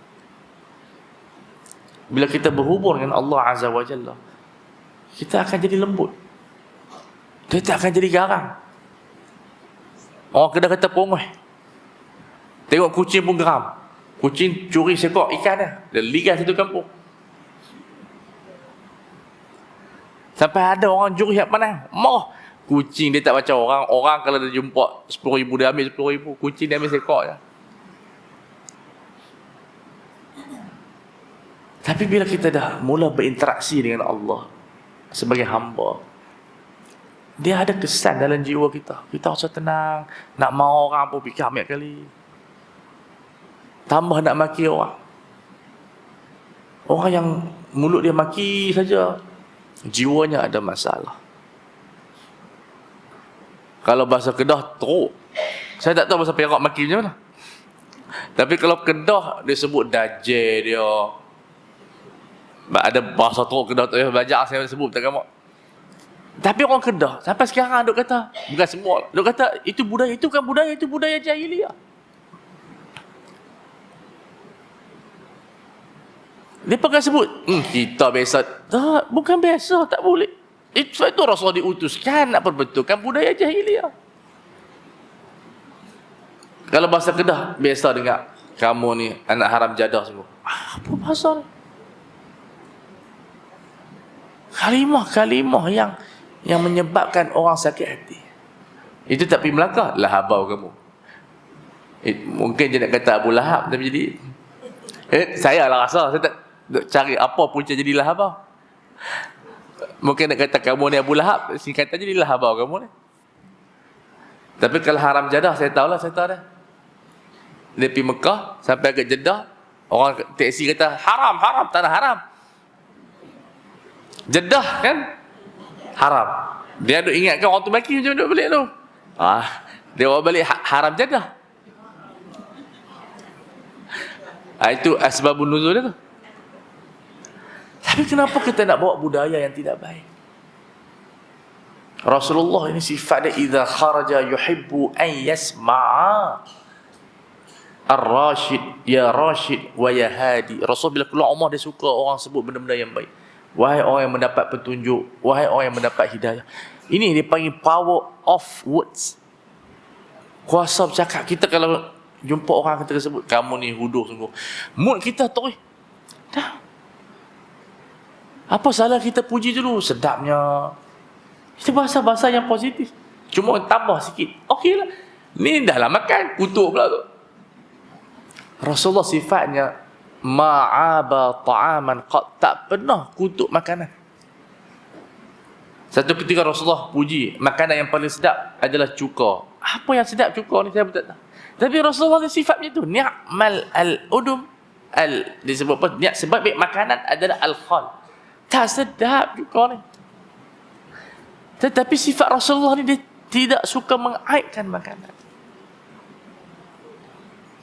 Bila kita berhubung dengan Allah Azza wa Jalla, kita akan jadi lembut. Kita akan jadi garang. Orang Kedah kata pongoi. Tengok kucing pun geram. Kucing curi seekor ikan dia ligas satu kampung. Sampai ada orang juri yang pandang. Moh, kucing dia tak macam orang. Orang kalau dia jumpa 10,000 dia ambil 10,000. Kucing dia ambil seekor je. Tapi bila kita dah mula berinteraksi dengan Allah sebagai hamba, dia ada kesan dalam jiwa kita. Kita rasa tenang. Nak mahu orang pun fikir ambil kali. Tambah nak maki orang. Orang yang mulut dia maki saja, jiwanya ada masalah. Kalau bahasa Kedah, teruk. Saya tak tahu bahasa Perak maki macam mana. Tapi kalau Kedah, dia sebut dajel dia. Ada bahasa teruk Kedah, tak belajar saya sebut, tak kamu. Tapi orang Kedah, sampai sekarang duk kata, bukan semua, duk kata, itu budaya, itu bukan budaya, itu budaya jahiliah. Dia pakai sebut, kita biasa. Tak, bukan biasa, tak boleh. Sebab itu Rasulullah diutuskan nak perbetulkan budaya jahiliah. Kalau bahasa Kedah, biasa dengar, kamu ni anak haram jadah semua. Apa bahasa ni? Kalimah-kalimah yang menyebabkan orang sakit hati. Itu tak pergi Melaka, lahabau kamu. Mungkin je nak kata Abu Lahab, tapi jadi saya lah rasa, saya tak cari apa punca jadi lahabau. Mungkin nak kata kamu ni Abu Lahab, singkatan jadi lahabau kamu ni. Tapi kalau haram jadah, saya tahu dah. Dia pergi Mekah, sampai ke Jeddah, orang teksi kata, haram, tanah haram. Jeddah kan haram. Dia duk ingatkan orang tu maki macam duk balik tu. Dia orang balik haram Jeddah. Itu asbabun nuzul dia tu. Tapi kenapa kita nak bawa budaya yang tidak baik? Rasulullah ini sifat dia, idza kharaja yuhibbu an yasma'a ar-rasyid ya rasyid wa ya hadi. Rasul bila keluar rumah dia suka orang sebut benda-benda yang baik. Wahai orang yang mendapat petunjuk, wahai orang yang mendapat hidayah. Ini dia panggil power of words. Kuasa bercakap. Kita kalau jumpa orang kita sebut, kamu ni huduh sungguh, mood kita terus dah. Apa salah kita puji dulu, sedapnya. Itu bahasa-bahasa yang positif. Cuma tambah sikit, okeylah. Ni dah lah makan, kutuk pula tu. Rasulullah sifatnya ma'aba ta'aman qad, tak pernah kutuk makanan. Satu ketika Rasulullah puji makanan yang paling sedap adalah cuka. Apa yang sedap cuka ni saya tak tahu. Tapi Rasulullah ni sifatnya tu, ni'mal al-udum disebut apa? Sebab makanan adalah al-khal. Tak sedap cuka ni. Tetapi sifat Rasulullah ni dia tidak suka mengaibkan makanan.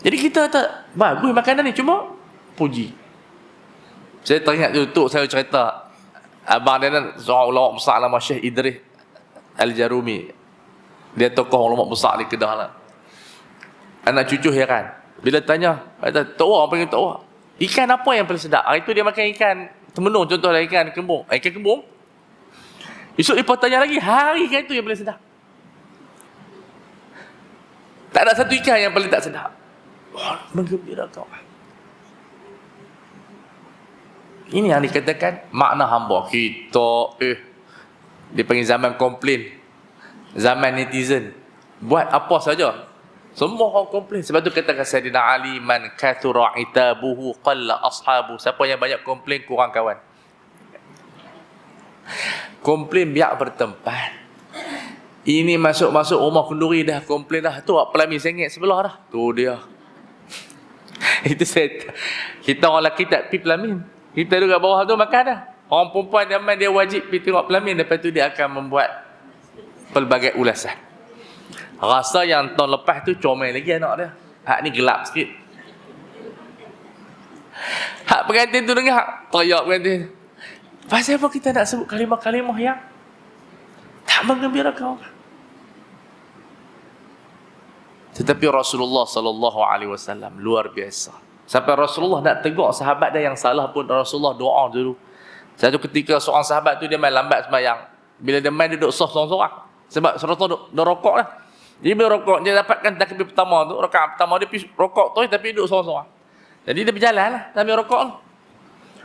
Jadi kita tak bagus makanan ni, cuma puji. Saya teringat tu saya cerita abang dia kan seorang ulama besar nama Syekh Idris Al-Jarumi. Dia tokoh ulama besar di Kedah lah. Anak cucu heran bila tanya, kata tok orang panggil tok orang, ikan apa yang paling sedap? Hari tu dia makan ikan temenung, contohlah ikan kembung. Ikan kembung. Esok dia tanya lagi, hari ikan tu yang paling sedap. Tak ada satu ikan yang paling tak sedap. Oh, menggembirakan. Ini yang dikatakan makna hamba. Kita dia panggil zaman komplain, zaman netizen. Buat apa saja semua orang komplain. Sebab tu katakan Sayyidina Ali, man kathura itabuhu qalla ashabu. Siapa yang banyak komplain kurang kawan. Komplain biar bertempat. Ini masuk-masuk rumah kenduri dah komplain dah. Tu pelami sengit sebelah dah. Tu dia. Itu kita orang lelaki tak pergi pelamin. Kita duduk kat bawah tu makan dah. Orang perempuan zaman dia wajib pergi tengok pelamin. Lepas tu dia akan membuat pelbagai ulasan. Rasa yang tahun lepas tu comel lagi anak dia. Hak ni gelap sikit. Hak pengantin tu dengar, teriak pengantin. Pasal apa kita nak sebut kalimah-kalimah yang tak menggembirakan orang? Tetapi Rasulullah sallallahu alaihi wasallam luar biasa. Sampai Rasulullah nak tegur sahabat dia yang salah pun Rasulullah doa dulu. Satu ketika seorang sahabat tu dia main lambat sembahyang. Bila dia main duduk soft seorang-seorang. Sebab Rasulullah duduk rokok lah. Jadi bila rokok dia dapatkan takbir pertama tu, rakaat pertama dia pergi rokok tu tapi duduk seorang-seorang. Jadi dia berjalan lah sambil rokok lah.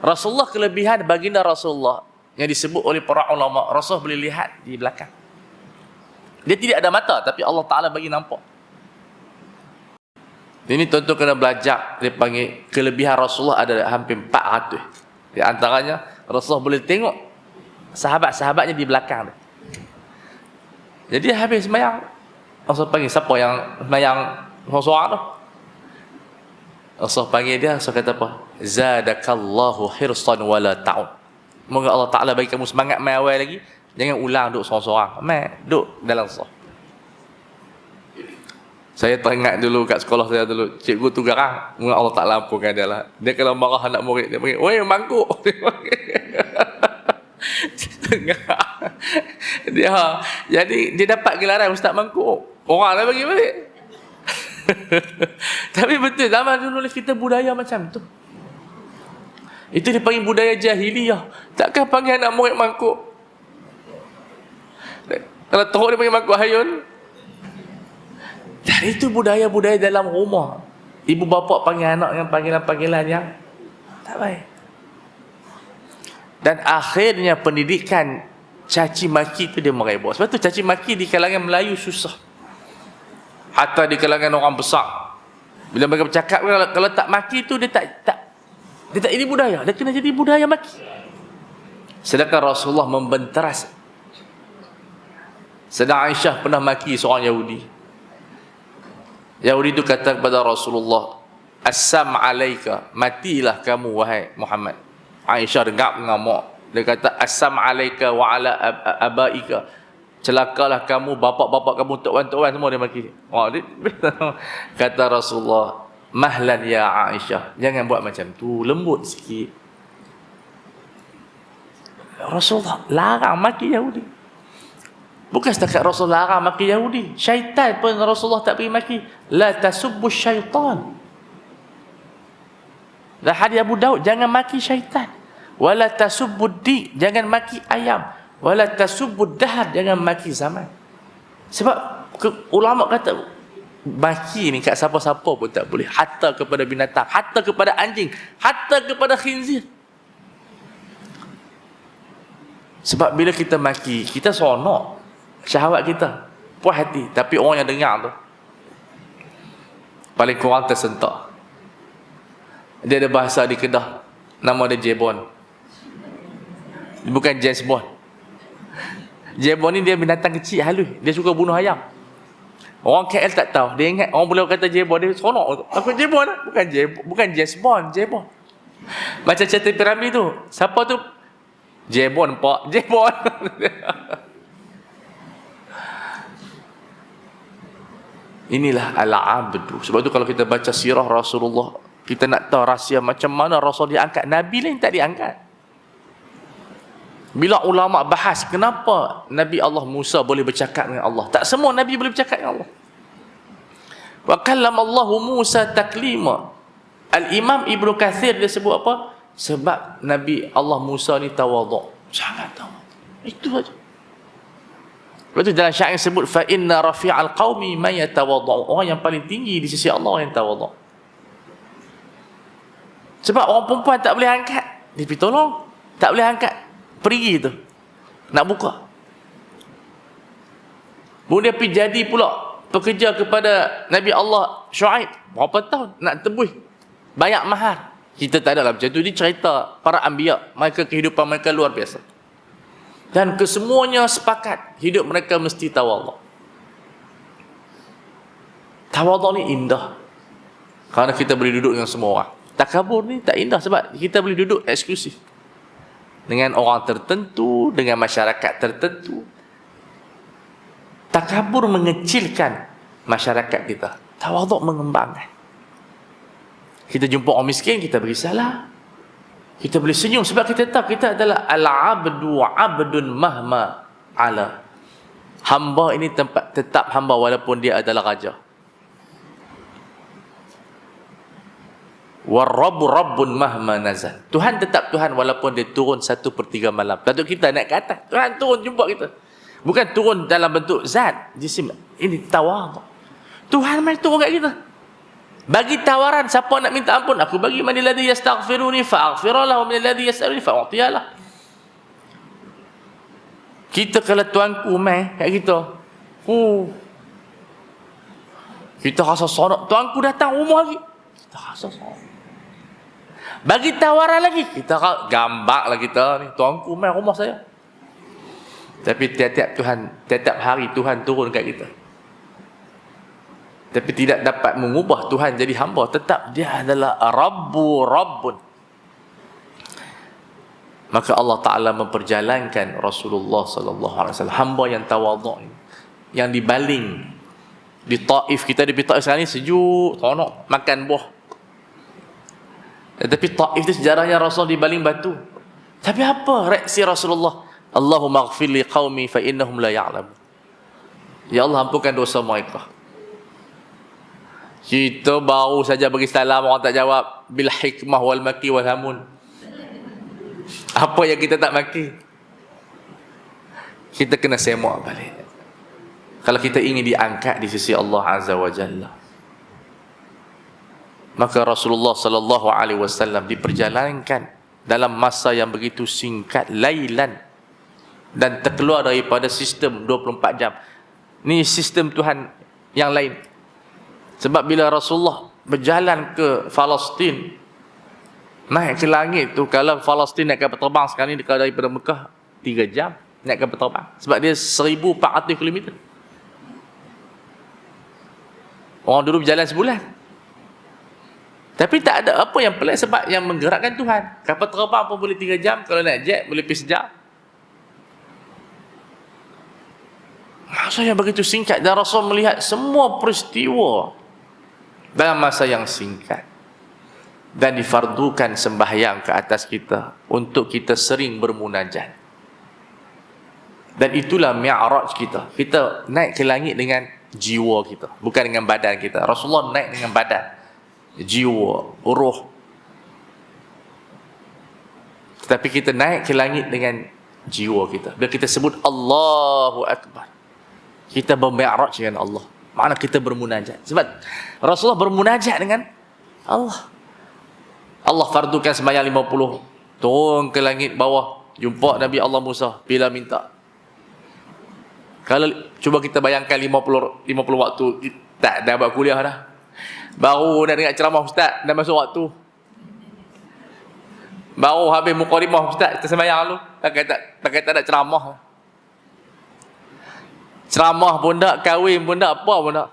Rasulullah kelebihan baginda Rasulullah yang disebut oleh para ulama, Rasul boleh lihat di belakang. Dia tidak ada mata, tapi Allah Ta'ala bagi nampak. Ini tuan-tuan kena belajar. Dia panggil kelebihan Rasulullah ada hampir 400. Di antaranya Rasulullah boleh tengok sahabat-sahabatnya di belakang dia. Jadi habis sembahyang, Rasul panggil siapa yang sembahyang seorang-seorang tu? Rasul panggil dia, Rasul kata apa? Zadakallahu hirsan wala ta'ud. Moga Allah Ta'ala bagi kamu semangat mai awal lagi. Jangan ulang duduk seorang-seorang. Mai duduk dalam saf. Saya teringat dulu kat sekolah saya dulu, cikgu tu garang. Moga Allah Ta'ala ampunkan dia lah. Dia kalau marah anak murid, dia panggil, "Oi, mangkuk." Jadi dia dapat gelaran Ustaz Mangkuk. Orang dah bagi balik. Tapi betul zaman dulu kita budaya macam tu. Itu dipanggil budaya jahiliyah. Takkan panggil anak murid mangkuk. Kalau teruk dia panggil mangkuk hayun. Dan itu budaya-budaya dalam rumah. Ibu bapa panggil anak dengan panggilan-panggilan yang tak baik. Dan akhirnya pendidikan caci maki itu dia merebak. Sebab tu caci maki di kalangan Melayu susah. Hatta di kalangan orang besar. Bila mereka bercakap, kalau tak maki tu dia tak ini budaya. Dia kena jadi budaya maki. Sedangkan Rasulullah membenteras. Sedang Aisyah pernah maki seorang Yahudi. Yahudi itu kata kepada Rasulullah, "Assam alaika, matilah kamu wahai Muhammad." Aisyah dengar mengamuk. Dia kata, "Assam alaika wa ala abaika." Celakalah kamu, bapak-bapak kamu, tok-wan semua dia maki. Kata Rasulullah, "Mahlan ya Aisyah, jangan buat macam tu, lembut sikit." Rasulullah larang maki Yahudi. Bukan setakat Rasulullah larang maki Yahudi, syaitan pun Rasulullah tak pergi maki. La tasubbu syaitan. Dan hadis Abu Daud, jangan maki syaitan. Wala tasubbu di, jangan maki ayam. Wala tasubbu dahar, jangan maki zaman. Sebab ulama kata maki ni kat siapa-siapa pun tak boleh, hatta kepada binatang, hatta kepada anjing, hatta kepada khinzir. Sebab bila kita maki, kita seronok, syahwat kita puas hati, tapi orang yang dengar tu paling kurang tersentak. Dia ada bahasa di Kedah, nama dia Jebon. Bukan James Bond. Jebon ni dia binatang kecil halus, dia suka bunuh ayam. Orang KL tak tahu, dia ingat orang boleh kata Jebon, dia seronok. Aku Jebon, bukan James Bond, Jebon. Macam cerita piramid tu, siapa tu? Jebon pak, Jebon. Inilah al-abdu. Sebab tu kalau kita baca sirah Rasulullah, kita nak tahu rahsia macam mana Rasul diangkat. Nabi lain tak diangkat. Bila ulama bahas kenapa Nabi Allah Musa boleh bercakap dengan Allah, tak semua Nabi boleh bercakap dengan Allah. Wa kallama Allahu Musa taklima. Al-Imam Ibnu Katsir dia sebut apa? Sebab Nabi Allah Musa ni tawaduk, sangat tawaduk. Itu saja. Lepas tu dalam syair sebut fa inna rafi'al qaumi may yatawaddu. Orang yang paling tinggi di sisi Allah yang tawaduk. Sebab orang perempuan tak boleh angkat, dia pergi tolong. Tak boleh angkat, pergi tu nak buka. Kemudian pergi jadi pula pekerja kepada Nabi Allah Shu'aib. Berapa tahun nak tebus banyak mahar. Kita tak ada lah macam tu. Ini cerita para anbiya, mereka kehidupan mereka luar biasa. Dan kesemuanya sepakat hidup mereka mesti tawaduk. Tawaduk ni indah kerana kita boleh duduk dengan semua orang. Takabur ni tak indah sebab kita boleh duduk eksklusif dengan orang tertentu, dengan masyarakat tertentu. Takabur mengecilkan masyarakat kita, tawaduk mengembangkan. Kita jumpa orang miskin, kita beri salam, kita boleh senyum sebab kita tahu kita adalah al-abdu abdun mahma ala. Hamba ini tetap hamba walaupun dia adalah raja. War-rabbu rabbun mahma nazal. Tuhan tetap Tuhan walaupun dia turun 1/3 malam. Patut kita naik ke atas, Tuhan turun jumpa kita. Bukan turun dalam bentuk zat, jisim. Ini tawaduk. Tuhan mai turun kat kita. Bagi tawaran, siapa nak minta ampun, aku bagi. Man alladhi yastaghfiruni fa'aghfir lahu, man alladhi yas'aluni fa'u'tiya lahu. Kita kalau tuanku main kat kita, kita rasa sonok. Tuanku datang rumah lagi, kita rasa sonok. Bagi tawaran lagi, kita gambak lah kita ni, tuanku main rumah saya. Tapi tiap hari Tuhan turun kat kita. Tapi tidak dapat mengubah Tuhan jadi hamba. Tetap dia adalah Rabbun. Maka Allah Ta'ala memperjalankan Rasulullah sallallahu alaihi wasallam, hamba yang tawaduk, yang dibaling di Taif. Kita di Taif sekarang ni sejuk, seronok makan buah. Tetapi Taif itu sejarahnya Rasul dibaling batu. Tapi apa reaksi Rasulullah? Allahumma ighfir li qaumi fa innahum la ya'lamun. Ya Allah, ampunkan dosa mereka. Kita baru saja bagi salam, orang tak jawab. Bil hikmah wal maki wal hamun. Apa yang kita tak maki? Kita kena semak balik. Kalau kita ingin diangkat di sisi Allah Azza wa Jalla. Maka Rasulullah sallallahu alaihi wasallam diperjalankan dalam masa yang begitu singkat, lailan, dan terkeluar daripada sistem 24 jam. Ni sistem Tuhan yang lain. Sebab bila Rasulullah berjalan ke Palestin, naik ke langit tu, kalau Palestin naik kapal terbang sekarang ni dekat daripada Mekah 3 jam naik kapal terbang. Sebab dia 1400 km. Orang dulu berjalan sebulan. Tapi tak ada apa yang pelik, sebab yang menggerakkan Tuhan. Kapal terbang pun boleh 3 jam, kalau naik jet boleh pergi sejam. Masa yang begitu singkat, dan Rasul melihat semua peristiwa dalam masa yang singkat. Dan difardukan sembahyang ke atas kita untuk kita sering bermunajat. Dan itulah mi'raj kita. Kita naik ke langit dengan jiwa kita, bukan dengan badan kita. Rasulullah naik dengan badan, jiwa, ruh. Tetapi kita naik ke langit dengan jiwa kita. Bila kita sebut Allahu Akbar, kita bermi'raj dengan Allah. Makna kita bermunajat. Sebab Rasulullah bermunajat dengan Allah. Allah fardukan sembahyang 50, turun ke langit bawah, jumpa Nabi Allah Musa, bila minta. Kalau cuba kita bayangkan 50 waktu, tak dah buat kuliah dah. Baru nak dengar ceramah ustaz, dah masuk waktu. Baru habis mukadimah ustaz, kita sembahyang dulu. Pakai tak ada ceramah. Ceramah pun tak, kahwin pun tak, apa pun tak.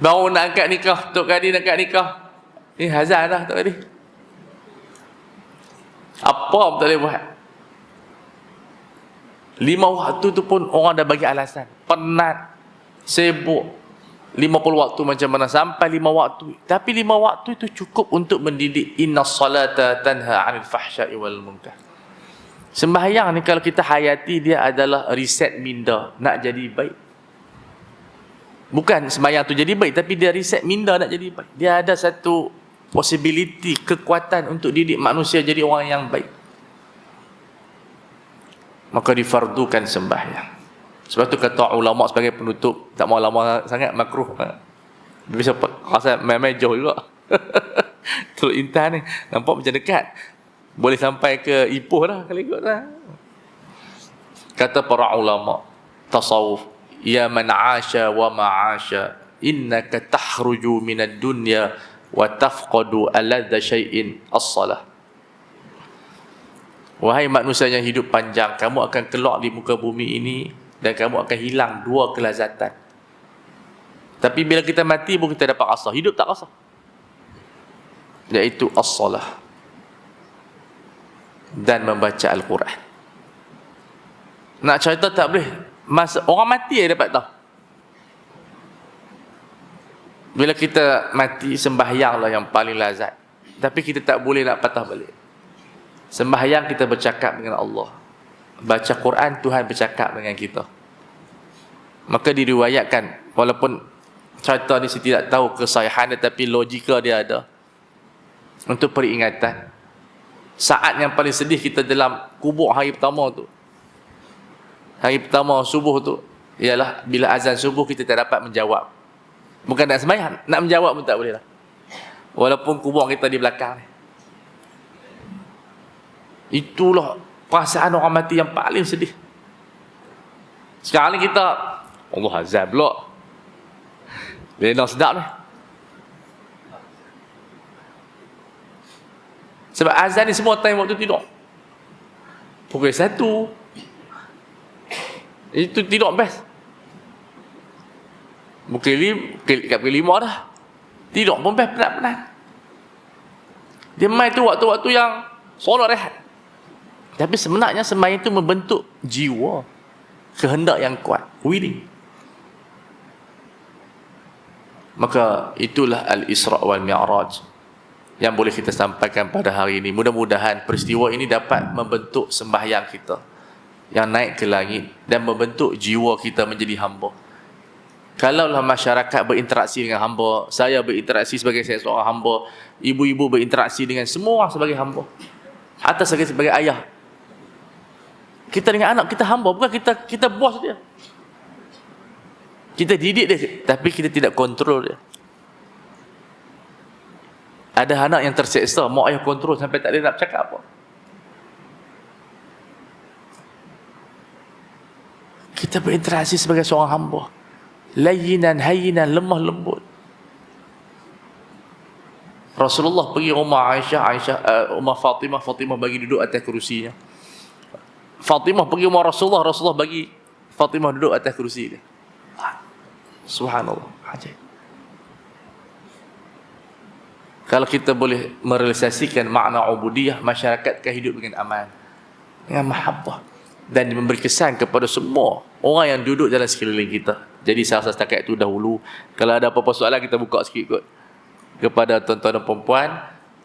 Baru nak angkat nikah, Tok Kadi nak angkat nikah. Ni hazan dah Tok Kadi. Apa pun tak boleh buat. 5 waktu tu pun orang dah bagi alasan. Penat, sibuk. 50 waktu macam mana, sampai 5 waktu. Tapi 5 waktu itu cukup untuk mendidik. Inna salata tanha 'anil fahsya'i wal munkar. Sembahyang ni kalau kita hayati, dia adalah reset minda nak jadi baik. Bukan sembahyang tu jadi baik, tapi dia reset minda nak jadi baik. Dia ada satu possibility, kekuatan untuk didik manusia jadi orang yang baik. Maka difardukan sembahyang. Sebab tu kata ulama sebagai penutup, tak mau lama sangat, makruh. Bisa rasa main-main jauh juga. Teluk Intan ni nampak macam dekat, boleh sampai ke Ipoh dah kalau ikut dah. Kata para ulama tasawuf, ya man 'asha wa ma'asha, innaka tahruju minad dunya wa tafqadu aladza syai'in as-salah. Wahai manusia yang hidup panjang, kamu akan keluar di muka bumi ini dan kamu akan hilang 2 kelazatan. Tapi bila kita mati pun kita dapat rasa, hidup tak rasa, iaitu as-salah dan membaca Al-Quran. Nak cerita tak boleh, masa orang mati yang dapat tahu. Bila kita mati, sembahyanglah yang paling lazat. Tapi kita tak boleh nak patah balik. Sembahyang kita bercakap dengan Allah, baca Quran Tuhan bercakap dengan kita. Maka diriwayatkan, walaupun cerita ni saya tidak tahu kesahihan, tetapi logika dia ada untuk peringatan. Saat yang paling sedih kita dalam kubur hari pertama tu, hari pertama subuh tu, ialah bila azan subuh kita tak dapat menjawab. Bukan nak sembahyang, nak menjawab pun tak boleh lah, walaupun kubur kita di belakang ni. Itulah perasaan orang mati yang paling sedih. Sekarang ni kita Allah azab pula. Lena sedap ni. Sebab azan ni semua time waktu tidur. Pukul 1. Itu tidur best. Pukul 5 dah. Tidur pun best penat-penat. Dia main tu waktu-waktu yang solat rehat. Tapi sebenarnya sembahyang itu membentuk jiwa, kehendak yang kuat, willing. Maka itulah Al-Isra' wal Mi'raj yang boleh kita sampaikan pada hari ini. Mudah-mudahan peristiwa ini dapat membentuk sembahyang kita yang naik ke langit dan membentuk jiwa kita menjadi hamba. Kalaulah masyarakat berinteraksi dengan hamba, saya berinteraksi sebagai saya seorang hamba, ibu-ibu berinteraksi dengan semua orang sebagai hamba, atau sebagai ayah. Kita dengan anak kita hamba, bukan kita bos dia. Kita didik dia, tapi kita tidak kontrol dia. Ada anak yang terseksa, mak ayah kontrol sampai tak ada nak cakap apa. Kita berinteraksi sebagai seorang hamba, layyinan, hayyinan, lemah lembut. Rasulullah pergi rumah rumah Fatimah bagi duduk atas kerusinya. Fatimah pergi rumah Rasulullah bagi Fatimah duduk atas kerusi dia. Subhanallah, ajaib. Kalau kita boleh merealisasikan makna ubudiyah, masyarakat akan hidup dengan aman, dengan mahabbah, dan memberi kesan kepada semua orang yang duduk dalam sekeliling kita. Jadi saya rasa setakat itu dahulu. Kalau ada apa-apa soalan, kita buka sikit kot kepada tuan-tuan dan puan-puan.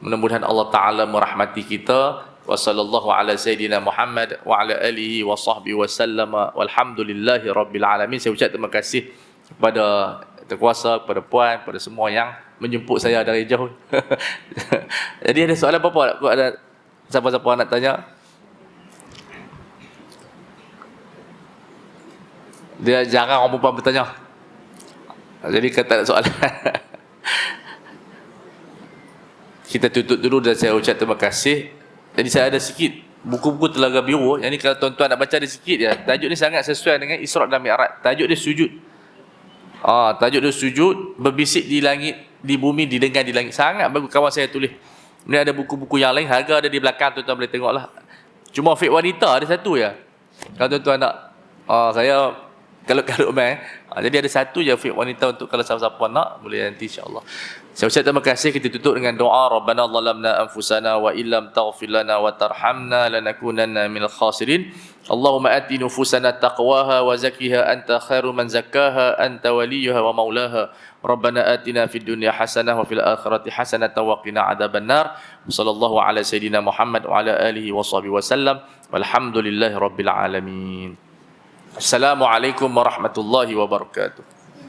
Mudah-mudahan Allah Ta'ala merahmati kita. Wa sallallahu ala sayyidina Muhammad wa ala alihi wa sahbihi wa sallama walhamdulillahi rabbil alamin. Saya ucap terima kasih kepada terkuasa, kepada puan, kepada semua yang menjemput saya dari jauh. Jadi ada soalan apa-apa? Ada siapa-siapa nak tanya? Dia jarang orang perempuan bertanya. Jadi kata ada soalan. Kita tutup dulu dan saya ucap terima kasih. Jadi saya ada sikit buku-buku Telaga Biru. Yang ni kalau tuan-tuan nak baca ada sikit ya. Tajuk ni sangat sesuai dengan Isra' dan Mi'raj. Tajuk dia sujud. Tajuk dia sujud, berbisik di langit, di bumi, didengar di langit. Sangat bagus, kawan saya tulis. Ni ada buku-buku yang lain, harga ada di belakang, tuan-tuan boleh tengok lah. Cuma fiqh wanita ada satu ya. Kalau tuan-tuan nak, saya kalau main. Jadi ada satu je fiqh wanita untuk kalau siapa-siapa nak, boleh nanti insya-Allah. Saya ucap terima kasih. Kita tutup dengan doa, Rabbana zalamna anfusana wa illam taghfir lana wa tarhamna lanakunanna minal khasirin. Allahumma ati nufusana taqwaha wa zakkiha anta khairu man zakkaha anta waliyuha wa maulaha. Rabbana atina fid dunya hasanah wa fil akhirati hasanah wa qina adzabannar. Sallallahu ala sayidina Muhammad wa ala alihi wa sahbihi wasallam. Walhamdulillahi rabbil alamin. Assalamualaikum warahmatullahi wabarakatuh.